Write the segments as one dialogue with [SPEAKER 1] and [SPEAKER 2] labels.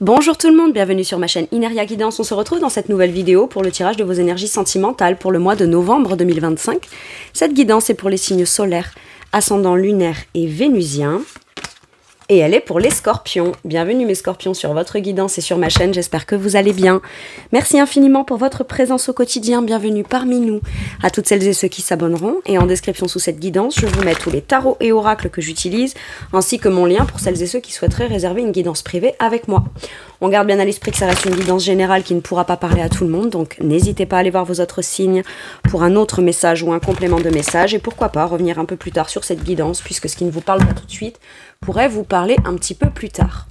[SPEAKER 1] Bonjour tout le monde, bienvenue sur ma chaîne Ineria Guidance. On se retrouve dans cette nouvelle vidéo pour le tirage de vos énergies sentimentales pour le mois de novembre 2025. Cette guidance est pour les signes solaires, ascendant lunaire et vénusien. Et elle est pour les scorpions. Bienvenue mes scorpions sur votre guidance et sur ma chaîne, j'espère que vous allez bien. Merci infiniment pour votre présence au quotidien, bienvenue parmi nous. À toutes celles et ceux qui s'abonneront. Et en description sous cette guidance, je vous mets tous les tarots et oracles que j'utilise, ainsi que mon lien pour celles et ceux qui souhaiteraient réserver une guidance privée avec moi. On garde bien à l'esprit que ça reste une guidance générale qui ne pourra pas parler à tout le monde, donc n'hésitez pas à aller voir vos autres signes pour un autre message ou un complément de message, et pourquoi pas revenir un peu plus tard sur cette guidance, puisque ce qui ne vous parle pas tout de suite pourrait vous parler un petit peu plus tard.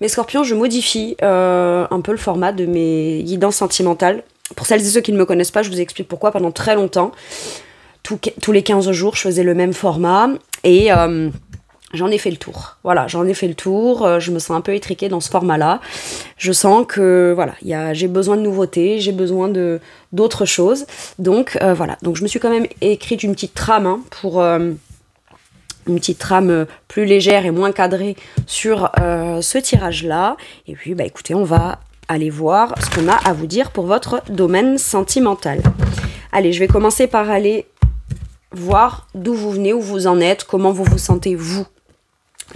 [SPEAKER 1] Mes scorpions, je modifie un peu le format de mes guidances sentimentales. Pour celles et ceux qui ne me connaissent pas, je vous explique pourquoi. Pendant très longtemps, tous les 15 jours, je faisais le même format, et j'en ai fait le tour. Voilà, j'en ai fait le tour. Je me sens un peu étriquée dans ce format-là. Je sens que voilà, j'ai besoin de nouveautés, j'ai besoin d'autres choses. Donc voilà. Donc je me suis quand même écrite une petite trame pour une petite trame plus légère et moins cadrée sur ce tirage-là. Et puis bah écoutez, on va aller voir ce qu'on a à vous dire pour votre domaine sentimental. Allez, je vais commencer par aller voir d'où vous venez, où vous en êtes, comment vous vous sentez vous.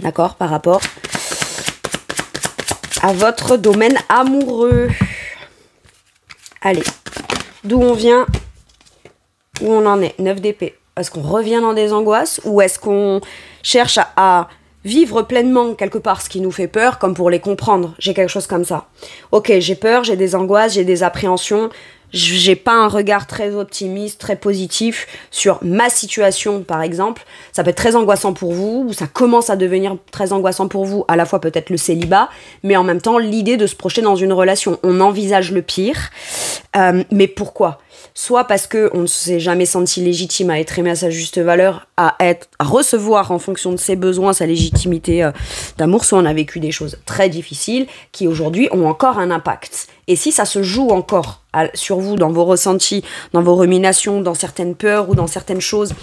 [SPEAKER 1] D'accord, par rapport à votre domaine amoureux. Allez, d'où on vient, où on en est. 9 d'épée. Est-ce qu'on revient dans des angoisses ou est-ce qu'on cherche à vivre pleinement quelque part ce qui nous fait peur, comme pour les comprendre? J'ai quelque chose comme ça. Ok, j'ai peur, j'ai des angoisses, j'ai des appréhensions. J'ai pas un regard très optimiste, très positif sur ma situation, par exemple. Ça peut être très angoissant pour vous, ou ça commence à devenir très angoissant pour vous, à la fois peut-être le célibat, mais en même temps l'idée de se projeter dans une relation. On envisage le pire, mais pourquoi? Soit parce qu'on ne s'est jamais senti légitime à être aimé à sa juste valeur, à recevoir en fonction de ses besoins sa légitimité d'amour, soit on a vécu des choses très difficiles qui aujourd'hui ont encore un impact. Et si ça se joue encore sur vous, dans vos ressentis, dans vos ruminations, dans certaines peurs ou dans certaines choses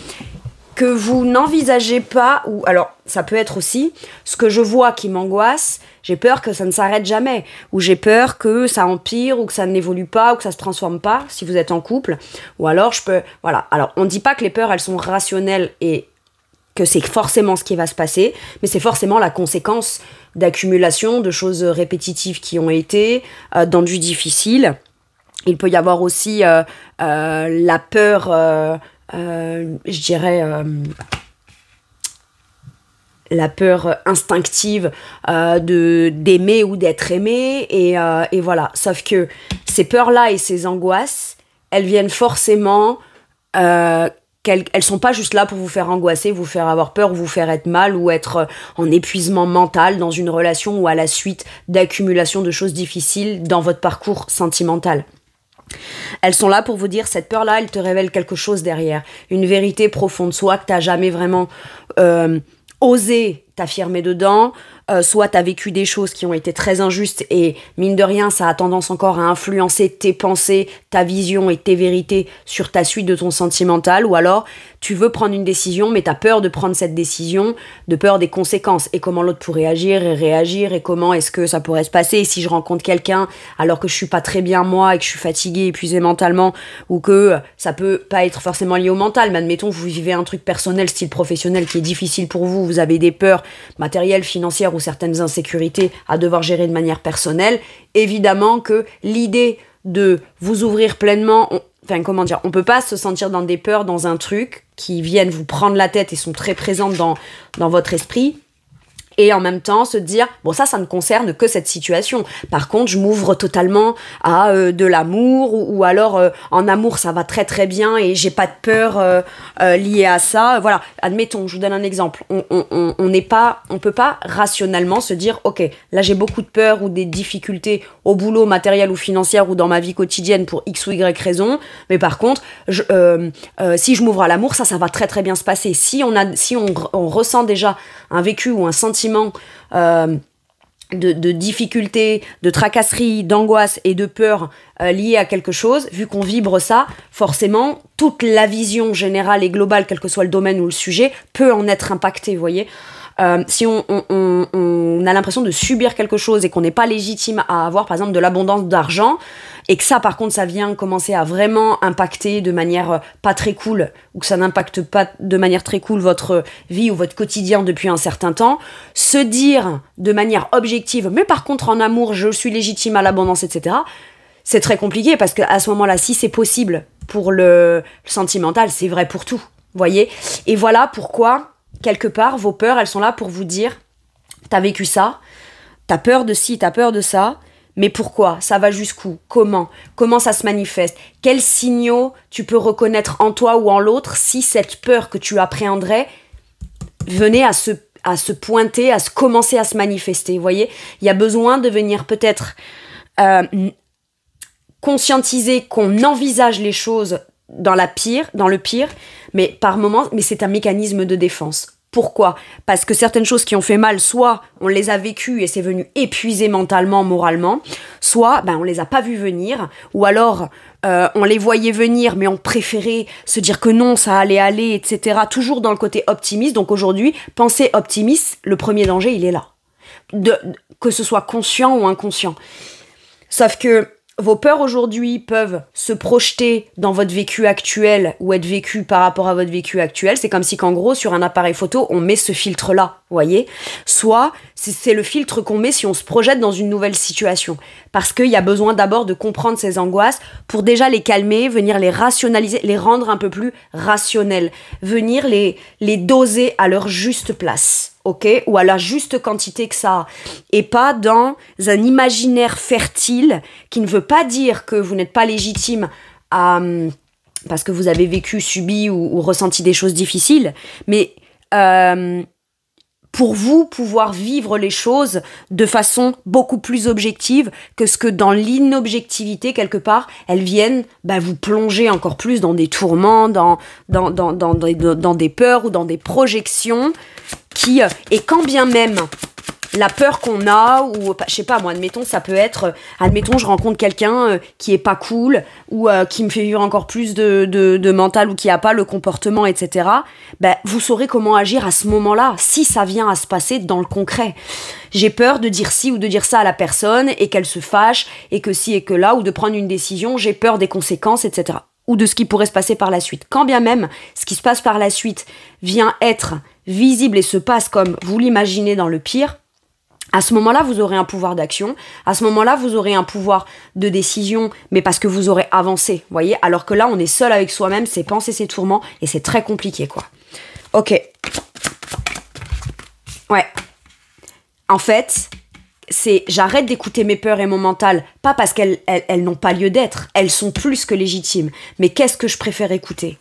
[SPEAKER 1] que vous n'envisagez pas, ou alors ça peut être aussi ce que je vois qui m'angoisse, j'ai peur que ça ne s'arrête jamais, ou j'ai peur que ça empire, ou que ça n'évolue pas, ou que ça se transforme pas, si vous êtes en couple, ou alors voilà. Alors on ne dit pas que les peurs elles sont rationnelles et que c'est forcément ce qui va se passer, mais c'est forcément la conséquence d'accumulation de choses répétitives qui ont été dans du difficile. Il peut y avoir aussi la peur, je dirais, la peur instinctive d'aimer ou d'être aimé, et voilà. Sauf que ces peurs-là et ces angoisses, elles viennent forcément... elles sont pas juste là pour vous faire angoisser, vous faire avoir peur, vous faire être mal, ou être en épuisement mental dans une relation ou à la suite d'accumulation de choses difficiles dans votre parcours sentimental. Elles sont là pour vous dire, cette peur-là, elle te révèle quelque chose derrière, une vérité profonde, soit que t'as jamais vraiment osé t'affirmer dedans, soit tu as vécu des choses qui ont été très injustes et mine de rien ça a tendance encore à influencer tes pensées, ta vision et tes vérités sur ta suite de ton sentimental, ou alors tu veux prendre une décision mais tu as peur de prendre cette décision, de peur des conséquences et comment l'autre pourrait agir et réagir et comment est-ce que ça pourrait se passer, et si je rencontre quelqu'un alors que je suis pas très bien moi et que je suis fatiguée, épuisée mentalement, ou que ça peut pas être forcément lié au mental, mais admettons vous vivez un truc personnel style professionnel qui est difficile pour vous, vous avez des peurs matérielles, financières ou certaines insécurités à devoir gérer de manière personnelle, évidemment que l'idée de vous ouvrir pleinement, on peut pas se sentir dans des peurs, dans un truc qui viennent vous prendre la tête et sont très présentes dans votre esprit, et en même temps se dire, bon ça ne concerne que cette situation. Par contre, je m'ouvre totalement à de l'amour, ou alors en amour ça va très très bien et j'ai pas de peur liée à ça. Voilà, admettons, je vous donne un exemple. On peut pas rationnellement se dire, ok, là j'ai beaucoup de peur ou des difficultés au boulot, matériel ou financière, ou dans ma vie quotidienne pour X ou Y raison, mais par contre, si je m'ouvre à l'amour, ça va très très bien se passer. Si on ressent déjà un vécu ou un sentiment de difficultés, de tracasseries, d'angoisse et de peur liées à quelque chose, vu qu'on vibre ça, forcément, toute la vision générale et globale, quel que soit le domaine ou le sujet, peut en être impactée, vous voyez. Si on a l'impression de subir quelque chose et qu'on n'est pas légitime à avoir, par exemple, de l'abondance d'argent, et que ça, par contre, ça vient commencer à vraiment impacter de manière pas très cool, ou que ça n'impacte pas de manière très cool votre vie ou votre quotidien depuis un certain temps, se dire de manière objective, mais par contre, en amour, je suis légitime à l'abondance, etc., c'est très compliqué, parce qu'à ce moment-là, si c'est possible pour le sentimental, c'est vrai pour tout, voyez. Et voilà pourquoi, quelque part, vos peurs, elles sont là pour vous dire, t'as vécu ça, t'as peur de ci, t'as peur de ça, mais pourquoi? Ça va jusqu'où? Comment? Comment ça se manifeste? Quels signaux tu peux reconnaître en toi ou en l'autre si cette peur que tu appréhenderais venait à se pointer, commencer à se manifester, vous voyez? Il y a besoin de venir peut-être conscientiser qu'on envisage les choses dans le pire, mais par moments, mais c'est un mécanisme de défense. Pourquoi? Parce que certaines choses qui ont fait mal, soit on les a vécues et c'est venu épuiser mentalement, moralement, soit on les a pas vues venir, ou alors on les voyait venir mais on préférait se dire que non, ça allait aller, etc. Toujours dans le côté optimiste. Donc aujourd'hui, penser optimiste, le premier danger, il est là. Que ce soit conscient ou inconscient. Sauf que vos peurs aujourd'hui peuvent se projeter dans votre vécu actuel ou être vécues par rapport à votre vécu actuel. C'est comme si qu'en gros, sur un appareil photo, on met ce filtre-là, vous voyez. Soit, c'est le filtre qu'on met si on se projette dans une nouvelle situation. Parce qu'il y a besoin d'abord de comprendre ces angoisses pour déjà les calmer, venir les rationaliser, les rendre un peu plus rationnelles. Venir les doser à leur juste place. Ok, ou à la juste quantité que ça a, et pas dans un imaginaire fertile qui ne veut pas dire que vous n'êtes pas légitime parce que vous avez vécu, subi ou ressenti des choses difficiles, mais pour vous pouvoir vivre les choses de façon beaucoup plus objective que ce que dans l'inobjectivité, quelque part, elles viennent vous plonger encore plus dans des tourments, dans des peurs ou dans des projections et quand bien même la peur qu'on a, ou je sais pas moi, admettons, ça peut être, je rencontre quelqu'un qui est pas cool, ou qui me fait vivre encore plus de mental, ou qui a pas le comportement, etc. Vous saurez comment agir à ce moment-là, si ça vient à se passer dans le concret. J'ai peur de dire ci ou de dire ça à la personne, et qu'elle se fâche, et que ci et que là, ou de prendre une décision, j'ai peur des conséquences, etc. Ou de ce qui pourrait se passer par la suite. Quand bien même, ce qui se passe par la suite vient être visible et se passe comme vous l'imaginez dans le pire, à ce moment-là, vous aurez un pouvoir d'action. À ce moment-là, vous aurez un pouvoir de décision, mais parce que vous aurez avancé, voyez. Alors que là, on est seul avec soi-même, ses pensées, ses tourments, et c'est très compliqué, quoi. Ok. Ouais. En fait, j'arrête d'écouter mes peurs et mon mental, pas parce qu'elles n'ont pas lieu d'être, elles sont plus que légitimes. Mais qu'est-ce que je préfère écouter?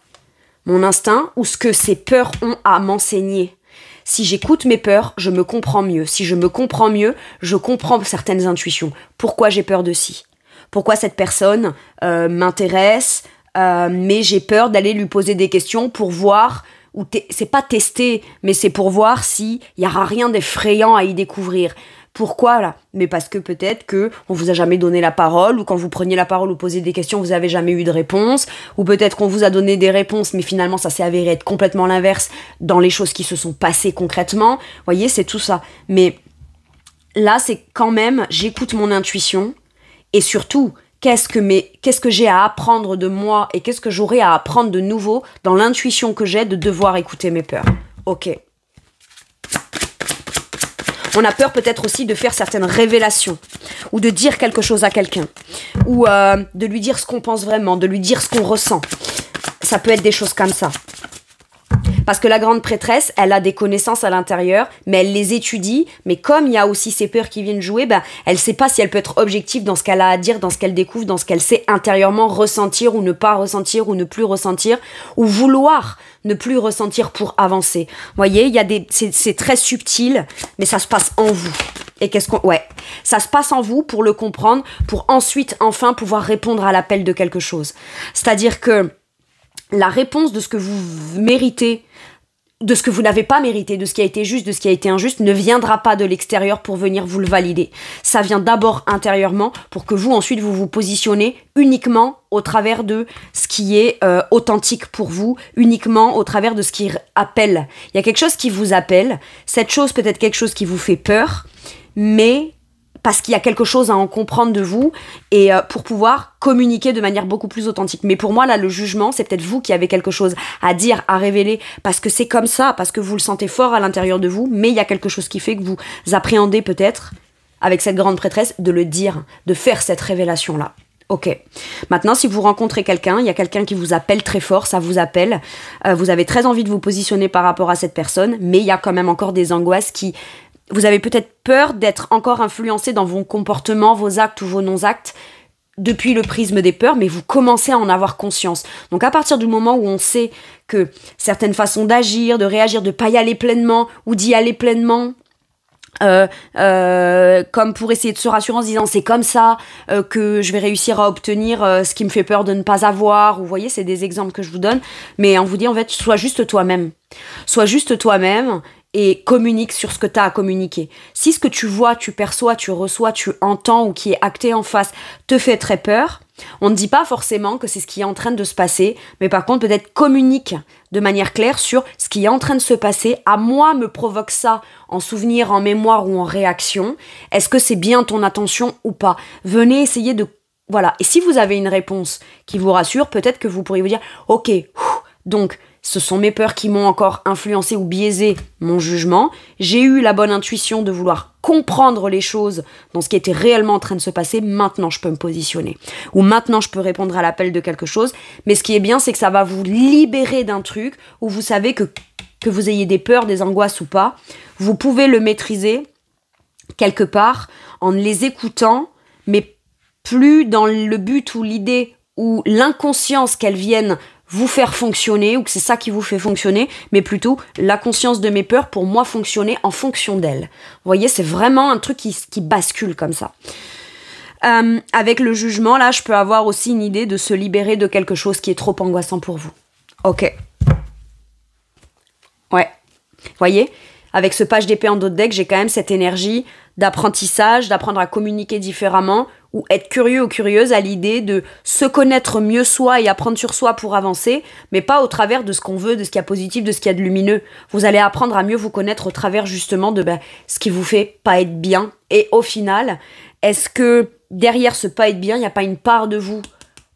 [SPEAKER 1] Mon instinct ou ce que ces peurs ont à m'enseigner? Si j'écoute mes peurs, je me comprends mieux. Si je me comprends mieux, je comprends certaines intuitions. Pourquoi j'ai peur de ci? Pourquoi cette personne m'intéresse, mais j'ai peur d'aller lui poser des questions pour voir, c'est pas tester, mais c'est pour voir s'il y aura rien d'effrayant à y découvrir. Pourquoi là? Mais parce que peut-être que on vous a jamais donné la parole, ou quand vous preniez la parole ou posiez des questions, vous avez jamais eu de réponse, ou peut-être qu'on vous a donné des réponses, mais finalement ça s'est avéré être complètement l'inverse dans les choses qui se sont passées concrètement. Vous voyez, c'est tout ça. Mais là, c'est quand même, j'écoute mon intuition, et surtout, qu'est-ce que j'ai à apprendre de moi, et qu'est-ce que j'aurai à apprendre de nouveau dans l'intuition que j'ai de devoir écouter mes peurs. Ok. On a peur peut-être aussi de faire certaines révélations, ou de dire quelque chose à quelqu'un, ou de lui dire ce qu'on pense vraiment, de lui dire ce qu'on ressent. Ça peut être des choses comme ça. Parce que la grande prêtresse, elle a des connaissances à l'intérieur, mais elle les étudie, mais comme il y a aussi ces peurs qui viennent jouer, elle sait pas si elle peut être objective dans ce qu'elle a à dire, dans ce qu'elle découvre, dans ce qu'elle sait intérieurement ressentir ou ne pas ressentir ou ne plus ressentir, ou vouloir ne plus ressentir pour avancer. Vous voyez, c'est très subtil, mais ça se passe en vous. Et ça se passe en vous pour le comprendre, pour ensuite enfin pouvoir répondre à l'appel de quelque chose. C'est-à-dire que la réponse de ce que vous méritez de ce que vous n'avez pas mérité, de ce qui a été juste, de ce qui a été injuste, ne viendra pas de l'extérieur pour venir vous le valider. Ça vient d'abord intérieurement pour que vous, ensuite, vous vous positionnez uniquement au travers de ce qui est authentique pour vous, uniquement au travers de ce qui appelle. Il y a quelque chose qui vous appelle, cette chose peut être quelque chose qui vous fait peur, mais parce qu'il y a quelque chose à en comprendre de vous et pour pouvoir communiquer de manière beaucoup plus authentique. Mais pour moi, là, le jugement, c'est peut-être vous qui avez quelque chose à dire, à révéler, parce que c'est comme ça, parce que vous le sentez fort à l'intérieur de vous, mais il y a quelque chose qui fait que vous appréhendez peut-être, avec cette grande prêtresse, de le dire, de faire cette révélation-là. Ok. Maintenant, si vous rencontrez quelqu'un, il y a quelqu'un qui vous appelle très fort, ça vous appelle, vous avez très envie de vous positionner par rapport à cette personne, mais il y a quand même encore des angoisses qui... Vous avez peut-être peur d'être encore influencé dans vos comportements, vos actes ou vos non-actes depuis le prisme des peurs, mais vous commencez à en avoir conscience. Donc à partir du moment où on sait que certaines façons d'agir, de réagir, de ne pas y aller pleinement ou d'y aller pleinement, comme pour essayer de se rassurer en se disant c'est comme ça que je vais réussir à obtenir ce qui me fait peur de ne pas avoir, vous voyez, c'est des exemples que je vous donne, mais on vous dit en fait sois juste toi-même et communique sur ce que tu as à communiquer. Si ce que tu vois, tu perçois, tu reçois, tu entends ou qui est acté en face te fait très peur, on ne dit pas forcément que c'est ce qui est en train de se passer, mais par contre peut-être communique de manière claire sur ce qui est en train de se passer. À moi me provoque ça en souvenir, en mémoire ou en réaction. Est-ce que c'est bien ton attention ou pas? Venez essayer de... Voilà. Et si vous avez une réponse qui vous rassure, peut-être que vous pourriez vous dire « Ok, donc... ce sont mes peurs qui m'ont encore influencé ou biaisé mon jugement. J'ai eu la bonne intuition de vouloir comprendre les choses dans ce qui était réellement en train de se passer. Maintenant, je peux me positionner. Ou maintenant, je peux répondre à l'appel de quelque chose. Mais ce qui est bien, c'est que ça va vous libérer d'un truc où vous savez que vous ayez des peurs, des angoisses ou pas, vous pouvez le maîtriser quelque part en les écoutant, mais plus dans le but ou l'idée ou l'inconscience qu'elles viennent vous faire fonctionner, ou que c'est ça qui vous fait fonctionner, mais plutôt la conscience de mes peurs pour moi fonctionner en fonction d'elles. Vous voyez, c'est vraiment un truc qui bascule comme ça. Avec le jugement, là, je peux avoir aussi une idée de se libérer de quelque chose qui est trop angoissant pour vous. Ok. Ouais. Vous voyez, avec ce page d'épée en dos de deck, j'ai quand même cette énergie d'apprentissage, d'apprendre à communiquer différemment, ou être curieux ou curieuse à l'idée de se connaître mieux soi et apprendre sur soi pour avancer, mais pas au travers de ce qu'on veut, de ce qu'il y a positif, de ce qu'il y a de lumineux. Vous allez apprendre à mieux vous connaître au travers justement de ce qui vous fait pas être bien. Et au final, est-ce que derrière ce pas être bien, il n'y a pas une part de vous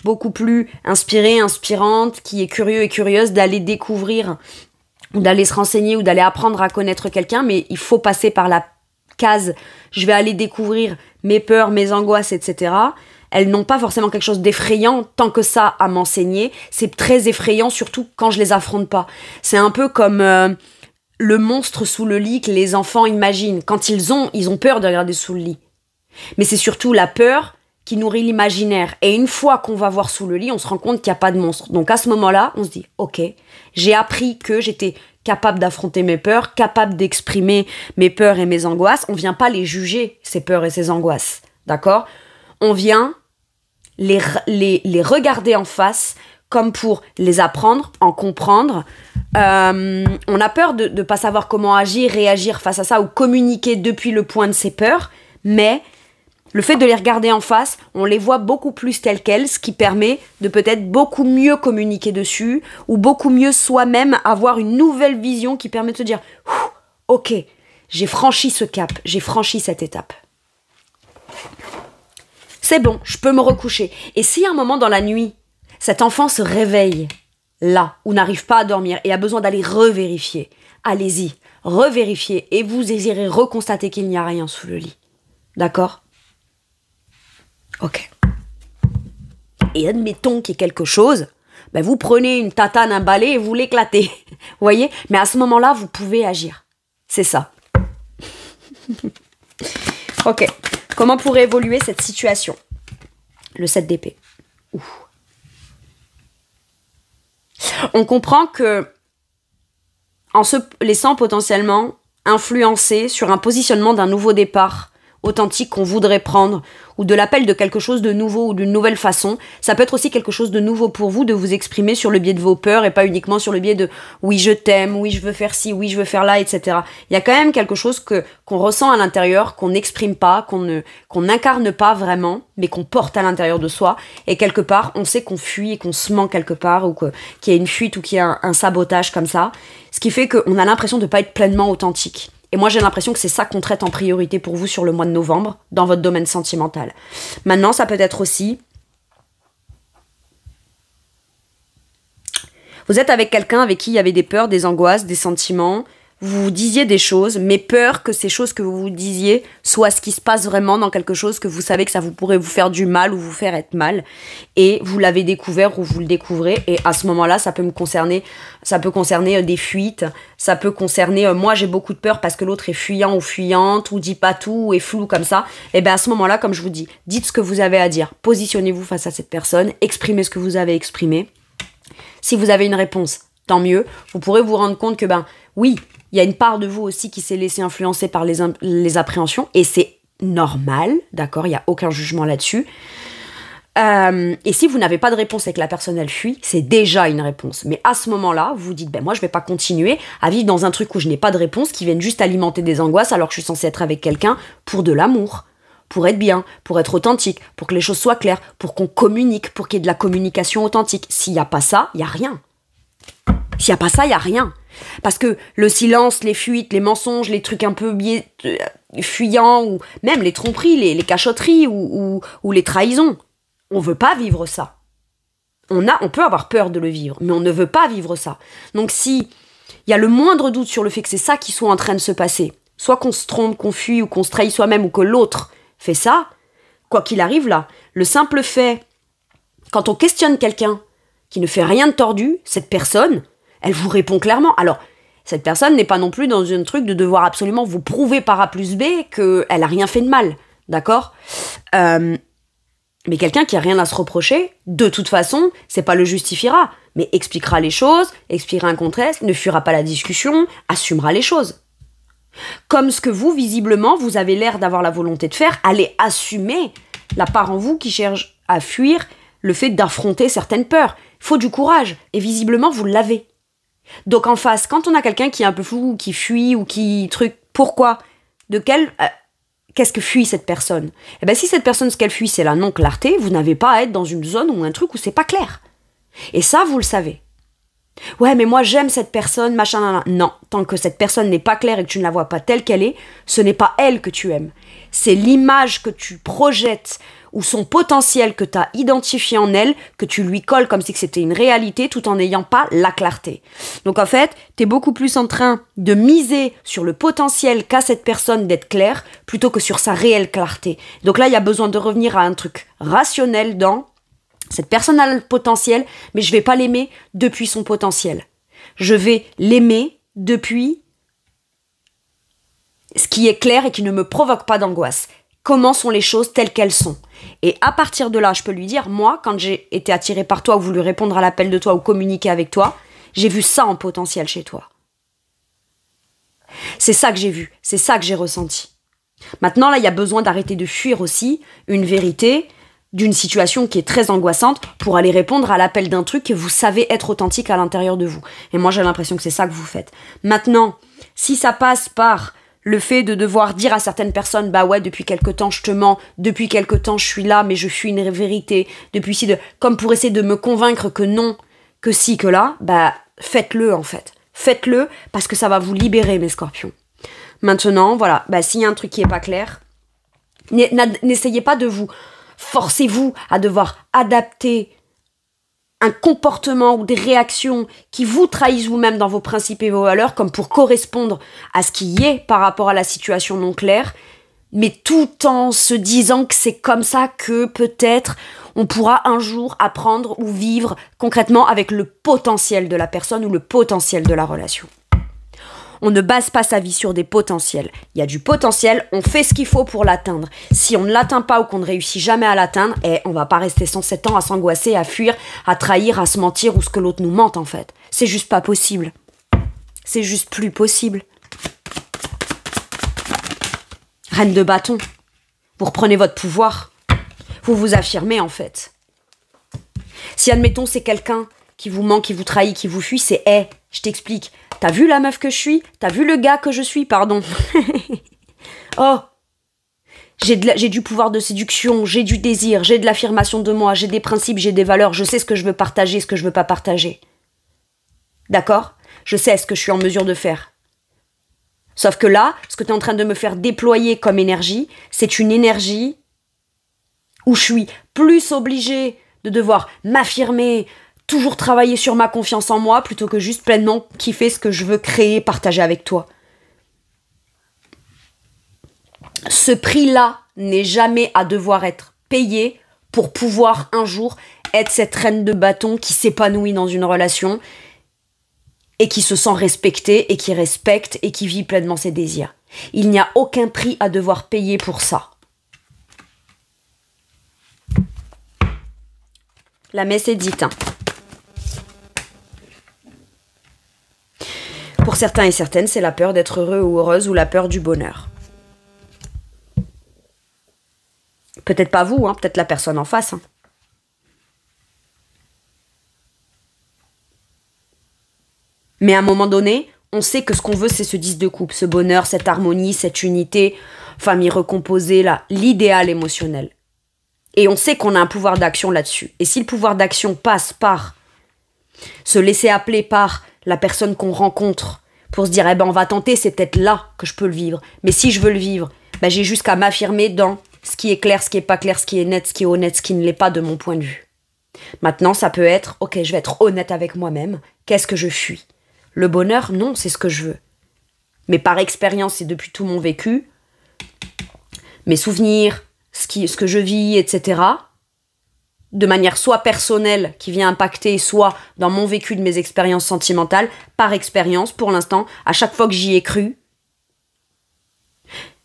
[SPEAKER 1] beaucoup plus inspirée, inspirante, qui est curieux et curieuse d'aller découvrir, ou d'aller se renseigner, ou d'aller apprendre à connaître quelqu'un, mais il faut passer par la case, je vais aller découvrir mes peurs, mes angoisses, etc. Elles n'ont pas forcément quelque chose d'effrayant tant que ça à m'enseigner. C'est très effrayant, surtout quand je les affronte pas. C'est un peu comme le monstre sous le lit que les enfants imaginent. Quand ils ont peur de regarder sous le lit. Mais c'est surtout la peur qui nourrit l'imaginaire. Et une fois qu'on va voir sous le lit, on se rend compte qu'il n'y a pas de monstre. Donc à ce moment-là, on se dit, ok, j'ai appris que j'étais capable d'affronter mes peurs, capable d'exprimer mes peurs et mes angoisses. On vient pas les juger, ces peurs et ces angoisses, d'accord? On vient les regarder en face comme pour les apprendre, en comprendre. On a peur de pas savoir comment agir, réagir face à ça ou communiquer depuis le point de ses peurs, mais le fait de les regarder en face, on les voit beaucoup plus telles quelles, ce qui permet de peut-être beaucoup mieux communiquer dessus, ou beaucoup mieux soi-même avoir une nouvelle vision qui permet de se dire « Ok, j'ai franchi ce cap, j'ai franchi cette étape. C'est bon, je peux me recoucher. » Et si à un moment dans la nuit, cet enfant se réveille là, ou n'arrive pas à dormir, et a besoin d'aller revérifier, allez-y, revérifiez, et vous irez reconstater qu'il n'y a rien sous le lit. D'accord ? Ok. Et admettons qu'il y ait quelque chose, vous prenez une tatane, un balai et vous l'éclatez. Vous voyez ? Mais à ce moment-là, vous pouvez agir. C'est ça. Ok. Comment pourrait évoluer cette situation ? Le 7 d'épée. On comprend que, en se laissant potentiellement influencer sur un positionnement d'un nouveau départ, authentique qu'on voudrait prendre, ou de l'appel de quelque chose de nouveau ou d'une nouvelle façon. Ça peut être aussi quelque chose de nouveau pour vous, de vous exprimer sur le biais de vos peurs et pas uniquement sur le biais de oui je t'aime, oui je veux faire ci, oui je veux faire là, etc. Il y a quand même quelque chose qu'on ressent à l'intérieur, qu'on n'exprime pas, qu'on n'incarne pas vraiment, mais qu'on porte à l'intérieur de soi. Et quelque part, on sait qu'on fuit et qu'on se ment quelque part, ou qu'il y a une fuite ou qu'il y a un sabotage comme ça. Ce qui fait qu'on a l'impression de ne pas être pleinement authentique. Et moi, j'ai l'impression que c'est ça qu'on traite en priorité pour vous sur le mois de novembre, dans votre domaine sentimental. Maintenant, ça peut être aussi... Vous êtes avec quelqu'un avec qui il y avait des peurs, des angoisses, des sentiments. Vous vous disiez des choses, mais peur que ces choses que vous vous disiez soient ce qui se passe vraiment dans quelque chose que vous savez que ça vous pourrait vous faire du mal ou vous faire être mal. Et vous l'avez découvert ou vous le découvrez. Et à ce moment-là, ça peut concerner des fuites. Ça peut concerner, moi j'ai beaucoup de peur parce que l'autre est fuyant ou fuyante, ou dit pas tout, ou est flou comme ça. Et bien à ce moment-là, comme je vous dis, dites ce que vous avez à dire. Positionnez-vous face à cette personne. Exprimez ce que vous avez exprimé. Si vous avez une réponse, tant mieux. Vous pourrez vous rendre compte que, oui, il y a une part de vous aussi qui s'est laissée influencer par les appréhensions, et c'est normal, d'accord, il n'y a aucun jugement là-dessus. Et si vous n'avez pas de réponse et que la personne, elle fuit, c'est déjà une réponse. Mais à ce moment-là, vous vous dites, moi, je vais pas continuer à vivre dans un truc où je n'ai pas de réponse, qui viennent juste alimenter des angoisses, alors que je suis censée être avec quelqu'un pour de l'amour, pour être bien, pour être authentique, pour que les choses soient claires, pour qu'on communique, pour qu'il y ait de la communication authentique. S'il n'y a pas ça, il n'y a rien. S'il n'y a pas ça, il n'y a rien. Parce que le silence, les fuites, les mensonges, les trucs un peu fuyants, ou même les tromperies, les cachotteries ou les trahisons, on veut pas vivre ça. On peut avoir peur de le vivre, mais on ne veut pas vivre ça. Donc si il y a le moindre doute sur le fait que c'est ça qui soit en train de se passer, soit qu'on se trompe, qu'on fuit, ou qu'on se trahit soi-même, ou que l'autre fait ça, quoi qu'il arrive là, le simple fait, quand on questionne quelqu'un qui ne fait rien de tordu, cette personne, elle vous répond clairement. Alors, cette personne n'est pas non plus dans un truc de devoir absolument vous prouver par A plus B qu'elle a rien fait de mal, d'accord ? Mais quelqu'un qui a rien à se reprocher, de toute façon, c'est pas le justifiera, mais expliquera les choses, expliquera un contexte, ne fuira pas la discussion, assumera les choses. Comme ce que vous, visiblement, vous avez l'air d'avoir la volonté de faire, allez assumer la part en vous qui cherche à fuir le fait d'affronter certaines peurs. Il faut du courage, et visiblement, vous l'avez. Donc en face, quand on a quelqu'un qui est un peu fou, ou qui fuit, ou qui truc, pourquoi ? Qu'est-ce que fuit cette personne ? Eh bien si cette personne, ce qu'elle fuit, c'est la non-clarté, vous n'avez pas à être dans une zone ou un truc où c'est pas clair. Et ça, vous le savez. Ouais, mais moi j'aime cette personne, machin, nan, nan. Non, tant que cette personne n'est pas claire et que tu ne la vois pas telle qu'elle est, ce n'est pas elle que tu aimes. C'est l'image que tu projettes ou son potentiel que tu as identifié en elle, que tu lui colles comme si c'était une réalité tout en n'ayant pas la clarté. Donc en fait, tu es beaucoup plus en train de miser sur le potentiel qu'a cette personne d'être claire plutôt que sur sa réelle clarté. Donc là, il y a besoin de revenir à un truc rationnel dans cette personne a le potentiel, mais je vais pas l'aimer depuis son potentiel. Je vais l'aimer depuis ce qui est clair et qui ne me provoque pas d'angoisse. Comment sont les choses telles qu'elles sont. Et à partir de là, je peux lui dire, moi, quand j'ai été attirée par toi ou voulu répondre à l'appel de toi ou communiquer avec toi, j'ai vu ça en potentiel chez toi. C'est ça que j'ai vu, c'est ça que j'ai ressenti. Maintenant, là, il y a besoin d'arrêter de fuir aussi une vérité d'une situation qui est très angoissante pour aller répondre à l'appel d'un truc que vous savez être authentique à l'intérieur de vous. Et moi, j'ai l'impression que c'est ça que vous faites. Maintenant, si ça passe par le fait de devoir dire à certaines personnes, bah ouais, depuis quelque temps je te mens, depuis quelque temps je suis là, mais je fuis une vérité, comme pour essayer de me convaincre que non, que si, que là, bah faites-le en fait. Faites-le parce que ça va vous libérer, mes scorpions. Maintenant, voilà, bah s'il y a un truc qui est pas clair, n'essayez pas de vous... Forcez-vous à devoir adapter un comportement ou des réactions qui vous trahissent vous-même dans vos principes et vos valeurs comme pour correspondre à ce qui y est par rapport à la situation non claire, mais tout en se disant que c'est comme ça que peut-être on pourra un jour apprendre ou vivre concrètement avec le potentiel de la personne ou le potentiel de la relation. On ne base pas sa vie sur des potentiels. Il y a du potentiel, on fait ce qu'il faut pour l'atteindre. Si on ne l'atteint pas ou qu'on ne réussit jamais à l'atteindre, on va pas rester 107 ans à s'angoisser, à fuir, à trahir, à se mentir ou ce que l'autre nous mente en fait. C'est juste pas possible. C'est juste plus possible. Reine de bâton. Vous reprenez votre pouvoir. Vous vous affirmez, en fait. Si, admettons, c'est quelqu'un qui vous ment, qui vous trahit, qui vous fuit, c'est « Hey, je t'explique. T'as vu la meuf que je suis? T'as vu le gars que je suis? Pardon. Oh, j'ai du pouvoir de séduction, j'ai du désir, j'ai de l'affirmation de moi, j'ai des principes, j'ai des valeurs, je sais ce que je veux partager, ce que je veux pas partager. D'accord? Je sais ce que je suis en mesure de faire. Sauf que là, ce que tu es en train de me faire déployer comme énergie, c'est une énergie où je suis plus obligée de devoir m'affirmer, toujours travailler sur ma confiance en moi, plutôt que juste pleinement kiffer ce que je veux créer, partager avec toi. Ce prix-là n'est jamais à devoir être payé pour pouvoir un jour être cette reine de bâton qui s'épanouit dans une relation et qui se sent respectée et qui respecte et qui vit pleinement ses désirs. Il n'y a aucun prix à devoir payer pour ça. La messe est dite. Pour certains et certaines, c'est la peur d'être heureux ou heureuse ou la peur du bonheur. Peut-être pas vous, hein, peut-être la personne en face. Hein. Mais à un moment donné, on sait que ce qu'on veut, c'est ce 10 de coupe, ce bonheur, cette harmonie, cette unité, famille recomposée, là, l'idéal émotionnel. Et on sait qu'on a un pouvoir d'action là-dessus. Et si le pouvoir d'action passe par se laisser appeler par la personne qu'on rencontre pour se dire, eh ben, on va tenter, c'est peut-être là que je peux le vivre. Mais si je veux le vivre, ben, j'ai juste qu'à m'affirmer dans ce qui est clair, ce qui est pas clair, ce qui est net, ce qui est honnête, ce qui ne l'est pas de mon point de vue. Maintenant, ça peut être, ok, je vais être honnête avec moi-même. Qu'est-ce que je fuis? Le bonheur, non, c'est ce que je veux. Mais par expérience et depuis tout mon vécu, mes souvenirs, ce que je vis, etc., de manière soit personnelle, qui vient impacter, soit dans mon vécu de mes expériences sentimentales, par expérience, pour l'instant, à chaque fois que j'y ai cru,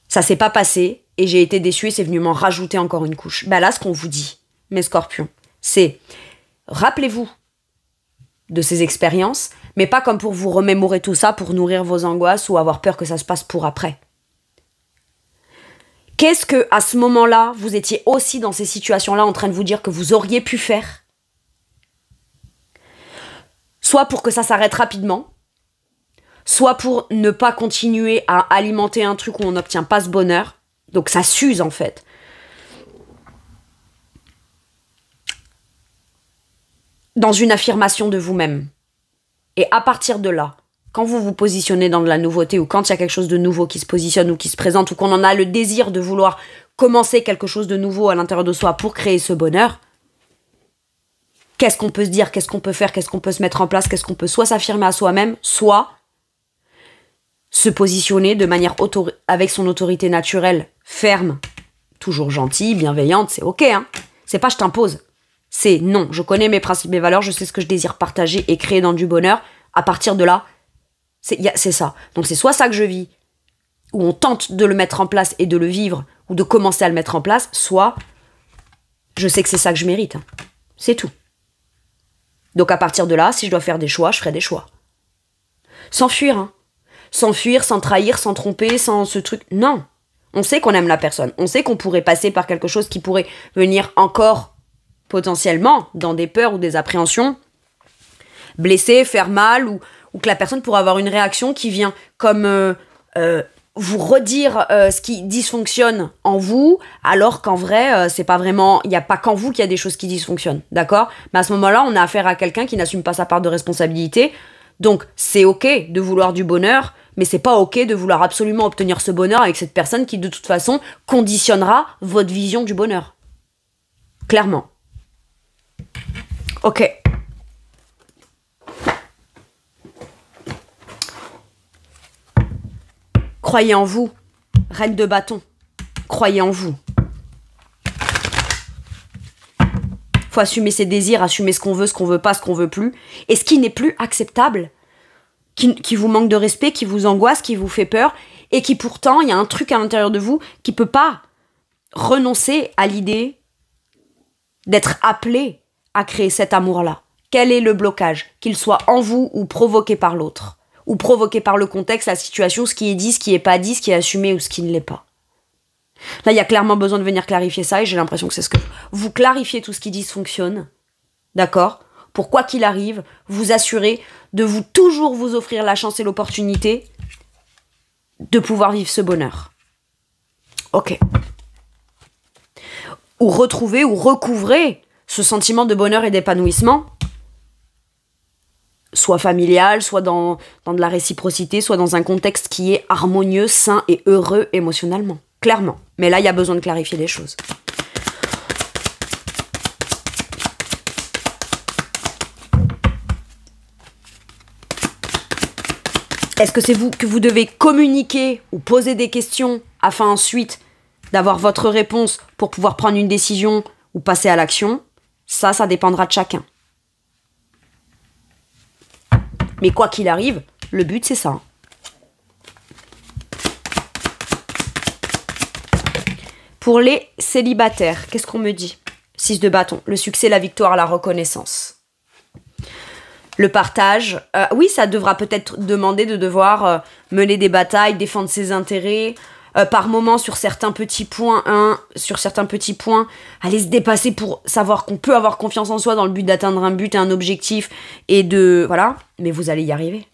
[SPEAKER 1] ça s'est pas passé, et j'ai été déçue, et c'est venu m'en rajouter encore une couche. Ben là, ce qu'on vous dit, mes scorpions, c'est, rappelez-vous de ces expériences, mais pas comme pour vous remémorer tout ça, pour nourrir vos angoisses, ou avoir peur que ça se passe pour après. Qu'est-ce que, à ce moment-là, vous étiez aussi dans ces situations-là en train de vous dire que vous auriez pu faire? Soit pour que ça s'arrête rapidement, soit pour ne pas continuer à alimenter un truc où on n'obtient pas ce bonheur. Donc ça s'use en fait. Dans une affirmation de vous-même. Et à partir de là, quand vous vous positionnez dans de la nouveauté ou quand il y a quelque chose de nouveau qui se positionne ou qui se présente ou qu'on en a le désir de vouloir commencer quelque chose de nouveau à l'intérieur de soi pour créer ce bonheur, qu'est-ce qu'on peut se dire, qu'est-ce qu'on peut faire, qu'est-ce qu'on peut se mettre en place, qu'est-ce qu'on peut soit s'affirmer à soi-même, soit se positionner de manière avec son autorité naturelle, ferme, toujours gentille, bienveillante, c'est ok, hein. C'est pas je t'impose. C'est non, je connais mes principes, mes valeurs, je sais ce que je désire partager et créer dans du bonheur. À partir de là, c'est ça. Donc c'est soit ça que je vis, où on tente de le mettre en place et de le vivre, ou de commencer à le mettre en place, soit je sais que c'est ça que je mérite. Hein. C'est tout. Donc à partir de là, si je dois faire des choix, je ferai des choix. Sans fuir, hein. Sans fuir, sans trahir, sans tromper, sans ce truc. Non. On sait qu'on aime la personne. On sait qu'on pourrait passer par quelque chose qui pourrait venir encore potentiellement dans des peurs ou des appréhensions, blesser, faire mal, ou que la personne pourrait avoir une réaction qui vient comme vous redire ce qui dysfonctionne en vous, alors qu'en vrai, c'est pas vraiment... Il n'y a pas qu'en vous qu'il y a des choses qui dysfonctionnent, d'accord? Mais à ce moment-là, on a affaire à quelqu'un qui n'assume pas sa part de responsabilité. Donc, c'est ok de vouloir du bonheur, mais c'est pas ok de vouloir absolument obtenir ce bonheur avec cette personne qui, de toute façon, conditionnera votre vision du bonheur. Clairement. Ok. Croyez en vous, reine de bâton. Croyez en vous. Faut assumer ses désirs, assumer ce qu'on veut pas, ce qu'on veut plus. Et ce qui n'est plus acceptable, qui vous manque de respect, qui vous angoisse, qui vous fait peur, et qui pourtant, il y a un truc à l'intérieur de vous qui peut pas renoncer à l'idée d'être appelé à créer cet amour-là. Quel est le blocage? Qu'il soit en vous ou provoqué par l'autre. Ou provoqué par le contexte, la situation, ce qui est dit, ce qui est pas dit, ce qui est assumé ou ce qui ne l'est pas. Là, il y a clairement besoin de venir clarifier ça et j'ai l'impression que c'est ce que vous clarifiez tout ce qui dysfonctionne. D'accord? Pour quoi qu'il arrive, vous assurez de vous toujours vous offrir la chance et l'opportunité de pouvoir vivre ce bonheur. Ok. Ou retrouver ou recouvrer ce sentiment de bonheur et d'épanouissement, soit familial, soit dans de la réciprocité, soit dans un contexte qui est harmonieux, sain et heureux émotionnellement. Clairement. Mais là, il y a besoin de clarifier les choses. Est-ce que c'est vous que vous devez communiquer ou poser des questions afin ensuite d'avoir votre réponse pour pouvoir prendre une décision ou passer à l'action? Ça dépendra de chacun. Mais quoi qu'il arrive, le but c'est ça. Pour les célibataires, qu'est-ce qu'on me dit? 6 de bâton, le succès, la victoire, la reconnaissance. Le partage, oui, ça devra peut-être demander de devoir mener des batailles, défendre ses intérêts, par moment sur certains petits points, aller se dépasser pour savoir qu'on peut avoir confiance en soi dans le but d'atteindre un but et un objectif et de... Voilà, mais vous allez y arriver.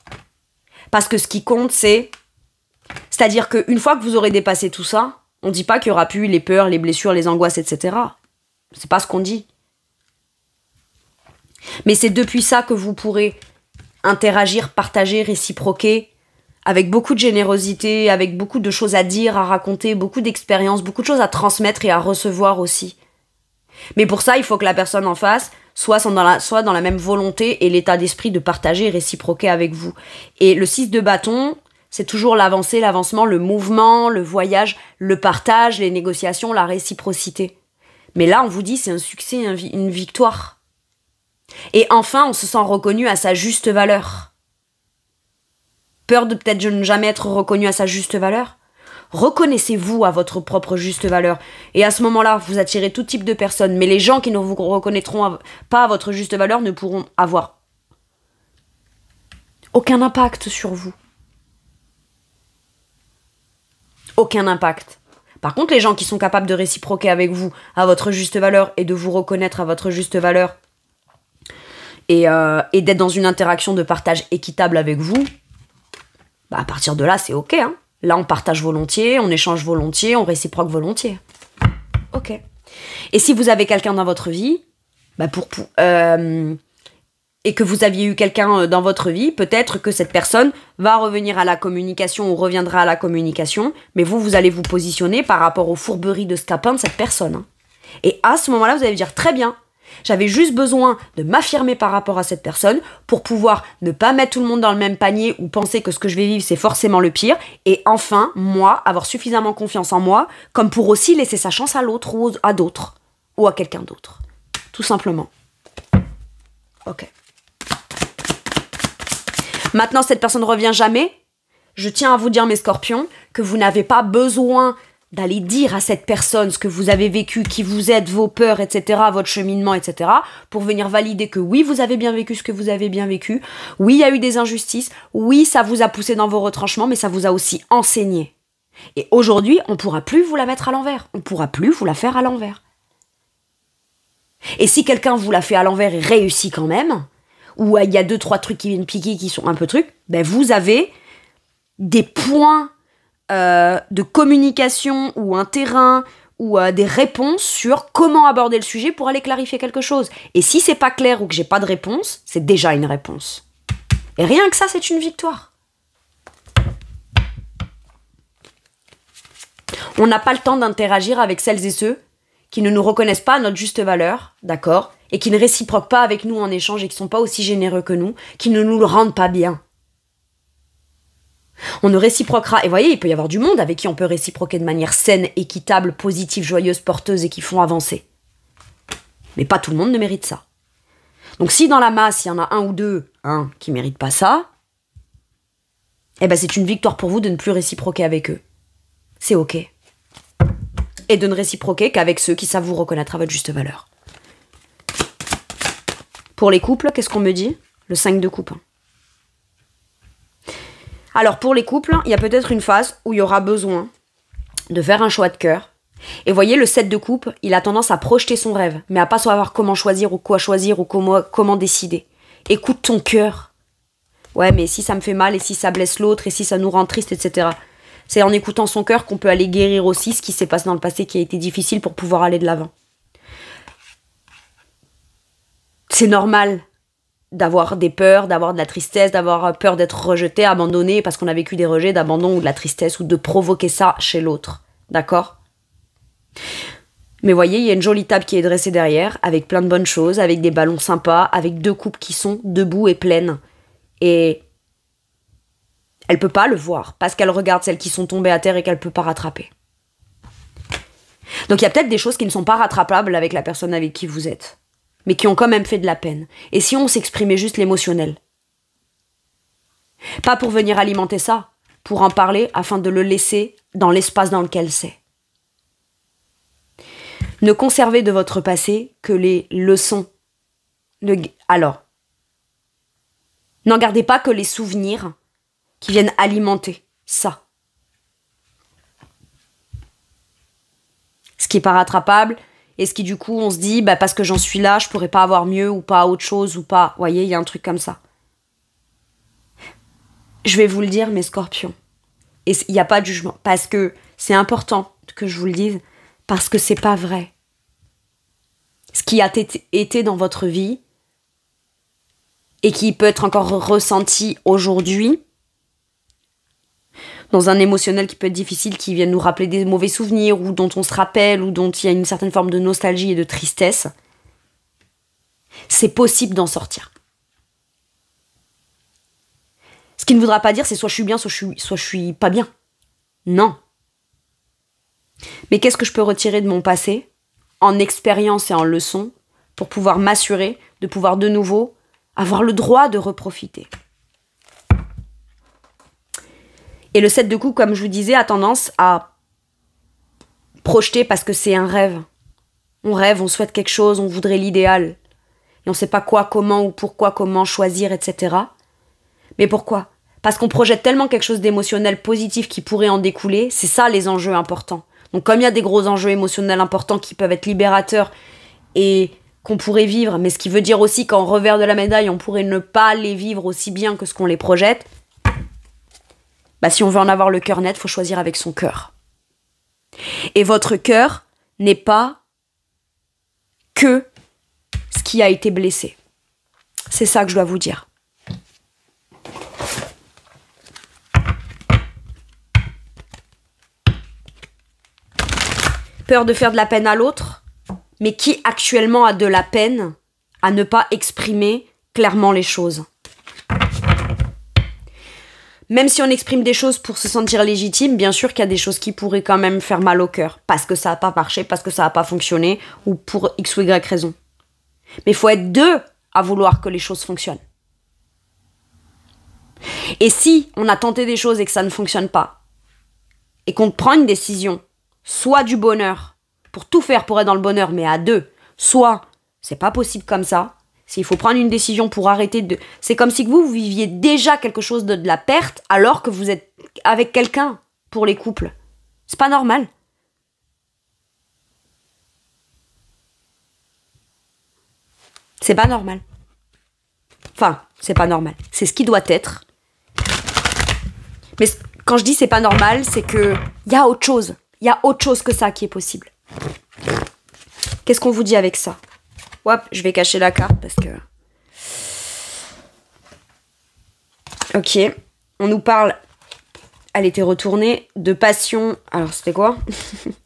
[SPEAKER 1] Parce que ce qui compte, c'est-à-dire qu'une fois que vous aurez dépassé tout ça, on dit pas qu'il y aura plus les peurs, les blessures, les angoisses, etc. C'est pas ce qu'on dit. Mais c'est depuis ça que vous pourrez interagir, partager, réciproquer, avec beaucoup de générosité, avec beaucoup de choses à dire, à raconter, beaucoup d'expériences, beaucoup de choses à transmettre et à recevoir aussi. Mais pour ça, il faut que la personne en face soit dans la même volonté et l'état d'esprit de partager et réciproquer avec vous. Et le 6 de bâton, c'est toujours l'avancée, l'avancement, le mouvement, le voyage, le partage, les négociations, la réciprocité. Mais là, on vous dit, c'est un succès, une victoire. Et enfin, on se sent reconnu à sa juste valeur. Peur de peut-être ne jamais être reconnu à sa juste valeur? Reconnaissez-vous à votre propre juste valeur. Et à ce moment-là, vous attirez tout type de personnes. Mais les gens qui ne vous reconnaîtront pas à votre juste valeur ne pourront avoir aucun impact sur vous. Aucun impact. Par contre, les gens qui sont capables de réciproquer avec vous à votre juste valeur et de vous reconnaître à votre juste valeur et d'être dans une interaction de partage équitable avec vous, bah à partir de là, c'est ok. Hein. Là, on partage volontiers, on échange volontiers, on réciproque volontiers. Ok. Et si vous avez quelqu'un dans votre vie, bah et que vous aviez eu quelqu'un dans votre vie, peut-être que cette personne va revenir à la communication ou reviendra à la communication, mais vous allez vous positionner par rapport aux fourberies de scapin de cette personne. Hein. Et à ce moment-là, vous allez dire, très bien, j'avais juste besoin de m'affirmer par rapport à cette personne pour pouvoir ne pas mettre tout le monde dans le même panier ou penser que ce que je vais vivre, c'est forcément le pire. Et enfin, moi, avoir suffisamment confiance en moi comme pour aussi laisser sa chance à l'autre ou à d'autres ou à quelqu'un d'autre. Tout simplement. Ok. Maintenant, cette personne ne revient jamais. Je tiens à vous dire, mes scorpions, que vous n'avez pas besoin d'aller dire à cette personne ce que vous avez vécu, qui vous êtes, vos peurs, etc., votre cheminement, etc., pour venir valider que oui, vous avez bien vécu ce que vous avez bien vécu, oui, il y a eu des injustices, oui, ça vous a poussé dans vos retranchements, mais ça vous a aussi enseigné. Et aujourd'hui, on ne pourra plus vous la mettre à l'envers, on ne pourra plus vous la faire à l'envers. Et si quelqu'un vous la fait à l'envers et réussit quand même, ou il y a 2-3 trucs qui viennent piquer, qui sont un peu trucs, ben vous avez des points de communication ou un terrain ou des réponses sur comment aborder le sujet pour aller clarifier quelque chose. Et si c'est pas clair ou que j'ai pas de réponse, c'est déjà une réponse. Et rien que ça, c'est une victoire. On n'a pas le temps d'interagir avec celles et ceux qui ne nous reconnaissent pas à notre juste valeur, d'accord, et qui ne réciproquent pas avec nous en échange et qui sont pas aussi généreux que nous, qui ne nous le rendent pas bien. On ne réciproquera, et vous voyez, il peut y avoir du monde avec qui on peut réciproquer de manière saine, équitable, positive, joyeuse, porteuse et qui font avancer. Mais pas tout le monde ne mérite ça. Donc si dans la masse, il y en a un ou deux qui ne méritent pas ça, eh ben c'est une victoire pour vous de ne plus réciproquer avec eux. C'est ok. Et de ne réciproquer qu'avec ceux qui savent vous reconnaître à votre juste valeur. Pour les couples, qu'est-ce qu'on me dit? Le 5 de coupe. Alors pour les couples, il y a peut-être une phase où il y aura besoin de faire un choix de cœur Et voyez, le 7 de coupe, il a tendance à projeter son rêve, mais à pas savoir comment choisir ou quoi choisir ou comment décider. Écoute ton cœur. Ouais, mais si ça me fait mal, et si ça blesse l'autre, et si ça nous rend triste, etc. C'est en écoutant son cœur qu'on peut aller guérir aussi ce qui s'est passé dans le passé qui a été difficile pour pouvoir aller de l'avant. C'est normal d'avoir des peurs, d'avoir de la tristesse, d'avoir peur d'être rejeté, abandonné, parce qu'on a vécu des rejets, d'abandon ou de la tristesse, ou de provoquer ça chez l'autre. D'accord ? Mais voyez, il y a une jolie table qui est dressée derrière, avec plein de bonnes choses, avec des ballons sympas, avec 2 coupes qui sont debout et pleines. Et elle peut pas le voir, parce qu'elle regarde celles qui sont tombées à terre et qu'elle peut pas rattraper. Donc il y a peut-être des choses qui ne sont pas rattrapables avec la personne avec qui vous êtes, mais qui ont quand même fait de la peine. Et si on s'exprimait juste l'émotionnel? Pas pour venir alimenter ça, pour en parler afin de le laisser dans l'espace dans lequel c'est. Ne conservez de votre passé que les leçons. Alors, n'en gardez pas que les souvenirs qui viennent alimenter ça. Ce qui est pas rattrapable, et ce qui du coup on se dit, parce que j'en suis là, je pourrais pas avoir mieux, ou pas autre chose, ou pas... Vous voyez, il y a un truc comme ça. Je vais vous le dire, mes scorpions. Et il n'y a pas de jugement. Parce que c'est important que je vous le dise, parce que c'est pas vrai. Ce qui a été dans votre vie, et qui peut être encore ressenti aujourd'hui, dans un émotionnel qui peut être difficile, qui vient nous rappeler des mauvais souvenirs, ou dont on se rappelle, ou dont il y a une certaine forme de nostalgie et de tristesse, c'est possible d'en sortir. Ce qui ne voudra pas dire c'est soit je suis bien, soit je suis pas bien. Non. Mais qu'est-ce que je peux retirer de mon passé, en expérience et en leçon, pour pouvoir m'assurer de pouvoir de nouveau avoir le droit de reprofiter. Et le 7 de coupe, comme je vous disais, a tendance à projeter parce que c'est un rêve. On rêve, on souhaite quelque chose, on voudrait l'idéal. Et on ne sait pas quoi, comment ou pourquoi, comment choisir, etc. Mais pourquoi ? Parce qu'on projette tellement quelque chose d'émotionnel positif qui pourrait en découler. C'est ça les enjeux importants. Donc comme il y a des gros enjeux émotionnels importants qui peuvent être libérateurs et qu'on pourrait vivre, mais ce qui veut dire aussi qu'en revers de la médaille, on pourrait ne pas les vivre aussi bien que ce qu'on les projette, si on veut en avoir le cœur net, il faut choisir avec son cœur. Et votre cœur n'est pas que ce qui a été blessé. C'est ça que je dois vous dire. Peur de faire de la peine à l'autre, mais qui actuellement a de la peine à ne pas exprimer clairement les choses. Même si on exprime des choses pour se sentir légitime, bien sûr qu'il y a des choses qui pourraient quand même faire mal au cœur, parce que ça n'a pas marché, parce que ça n'a pas fonctionné, ou pour X ou Y raison. Mais il faut être 2 à vouloir que les choses fonctionnent. Et si on a tenté des choses et que ça ne fonctionne pas, et qu'on prend une décision, soit du bonheur, pour tout faire pour être dans le bonheur, mais à 2, soit c'est pas possible comme ça, s'il faut prendre une décision pour arrêter de... C'est comme si vous viviez déjà quelque chose de la perte alors que vous êtes avec quelqu'un pour les couples. C'est pas normal. C'est pas normal. Enfin, c'est pas normal. C'est ce qui doit être. Mais quand je dis c'est pas normal, c'est que il y a autre chose. Il y a autre chose que ça qui est possible. Qu'est-ce qu'on vous dit avec ça ? Hop, je vais cacher la carte parce que... Ok, on nous parle, elle était retournée, de passion... Alors, c'était quoi ?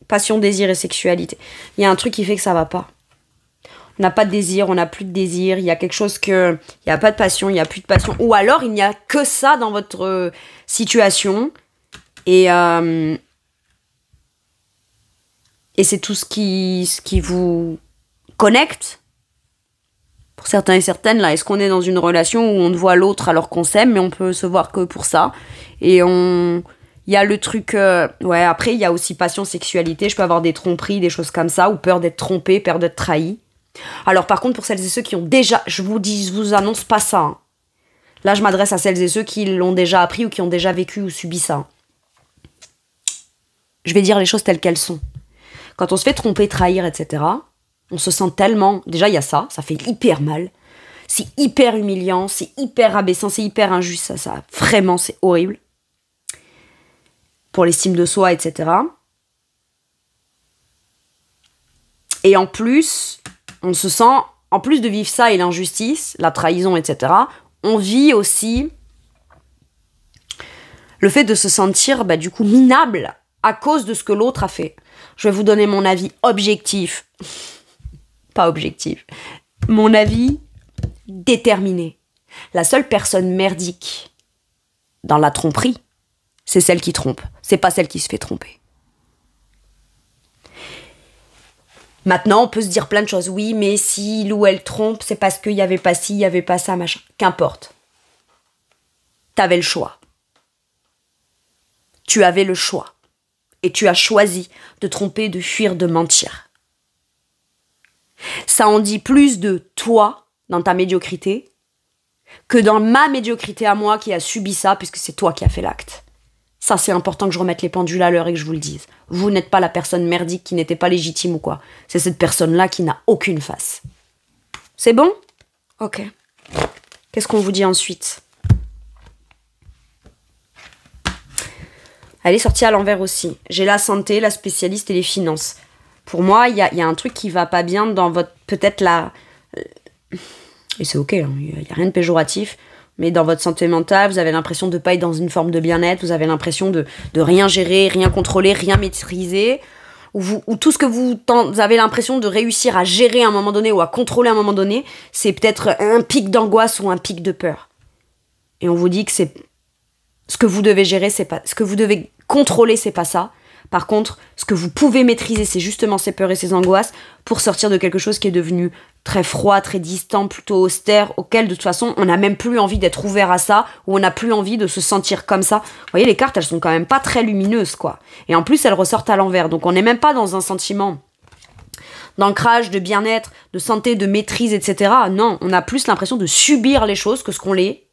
[SPEAKER 1] Passion, désir et sexualité. Il y a un truc qui fait que ça va pas. On n'a pas de désir, on n'a plus de désir, il y a quelque chose que... Il n'y a pas de passion, il n'y a plus de passion. Ou alors, il n'y a que ça dans votre situation. Et c'est tout ce qui vous connecte. Pour certains et certaines, là, est-ce qu'on est dans une relation où on ne voit l'autre alors qu'on s'aime, mais on peut se voir que pour ça. Et il y a le truc... ouais, après, il y a aussi passion, sexualité. Je peux avoir des tromperies, des choses comme ça, ou peur d'être trompée, peur d'être trahie. Alors, par contre, pour celles et ceux qui ont déjà... Je vous annonce pas ça. Hein. Là, je m'adresse à celles et ceux qui l'ont déjà appris ou qui ont déjà vécu ou subi ça. Je vais dire les choses telles qu'elles sont. Quand on se fait tromper, trahir, etc., on se sent tellement... Déjà, il y a ça fait hyper mal. C'est hyper humiliant, c'est hyper abaissant, c'est hyper injuste, ça vraiment, c'est horrible. Pour l'estime de soi, etc. Et en plus, on se sent, en plus de vivre ça et l'injustice, la trahison, etc., on vit aussi le fait de se sentir, du coup, minable à cause de ce que l'autre a fait. Je vais vous donner mon avis objectif. Pas objectif. Mon avis déterminé. La seule personne merdique dans la tromperie, c'est celle qui trompe. C'est pas celle qui se fait tromper. Maintenant, on peut se dire plein de choses. Oui, mais si il ou elle trompe, c'est parce qu'il n'y avait pas ci, il n'y avait pas ça, machin. Qu'importe. T'avais le choix. Tu avais le choix. Et tu as choisi de tromper, de fuir, de mentir. Ça en dit plus de toi, dans ta médiocrité, que dans ma médiocrité à moi qui a subi ça, puisque c'est toi qui as fait l'acte. Ça, c'est important que je remette les pendules à l'heure et que je vous le dise. Vous n'êtes pas la personne merdique qui n'était pas légitime ou quoi. C'est cette personne-là qui n'a aucune face. C'est bon ? Ok. Qu'est-ce qu'on vous dit ensuite ? Elle est sortie à l'envers aussi. J'ai la santé, la spécialiste et les finances. Pour moi, il y a un truc qui va pas bien dans votre... Peut-être la... Et c'est ok, il n'y a rien de péjoratif. Mais dans votre santé mentale, vous avez l'impression de ne pas être dans une forme de bien-être. Vous avez l'impression de rien gérer, rien contrôler, rien maîtriser. Ou tout ce que vous avez l'impression de réussir à gérer à un moment donné ou à contrôler à un moment donné, c'est peut-être un pic d'angoisse ou un pic de peur. Et on vous dit que c'est... Ce que vous devez gérer, c'est pas... Ce que vous devez contrôler, c'est pas ça. Par contre, ce que vous pouvez maîtriser, c'est justement ces peurs et ces angoisses pour sortir de quelque chose qui est devenu très froid, très distant, plutôt austère, auquel de toute façon, on n'a même plus envie d'être ouvert à ça, ou on n'a plus envie de se sentir comme ça. Vous voyez, les cartes, elles sont quand même pas très lumineuses, quoi. Et en plus, elles ressortent à l'envers. Donc on n'est même pas dans un sentiment d'ancrage, de bien-être, de santé, de maîtrise, etc. Non, on a plus l'impression de subir les choses que ce qu'on les